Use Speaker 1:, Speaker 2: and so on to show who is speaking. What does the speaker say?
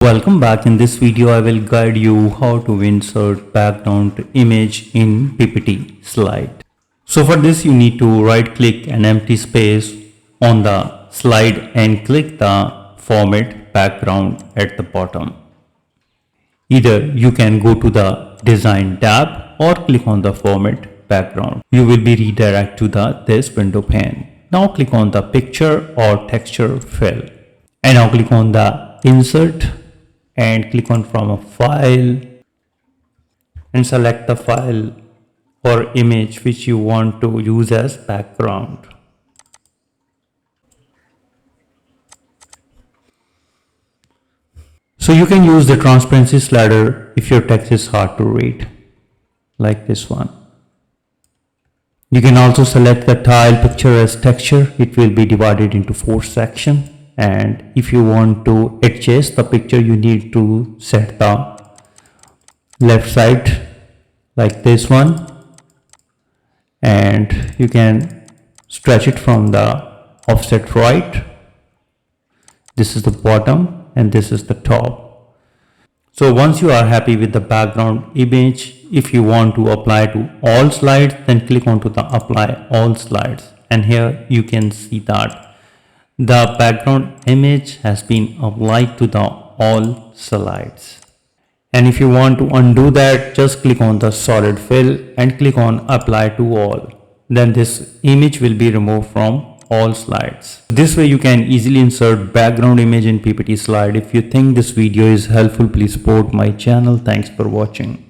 Speaker 1: Welcome back. In this video I will guide you how to insert background image in PPT slide. So for this you need to right click an empty space on the slide and click the format background at the bottom. Either you can go to the design tab or click on the format background. You will be redirected to this window pane. Now click on the picture or texture fill and now click on the insert and click on from a file and select the file or image which you want to use as background. So you can use the transparency slider if your text is hard to read, like this one. You can also select the tile picture as texture. It will be divided into 4 sections. And if you want to adjust the picture, you need to set the left side like this one, and you can stretch it from the offset right. This is the bottom and this is the top. So once you are happy with the background image, if you want to apply to all slides, then click onto the apply all slides, and here you can see that the background image has been applied to the all slides. And if you want to undo that, just click on the solid fill and click on apply to all. Then this image will be removed from all slides. This way you can easily insert background image in PPT slide. If you think this video is helpful, please support my channel. Thanks for watching.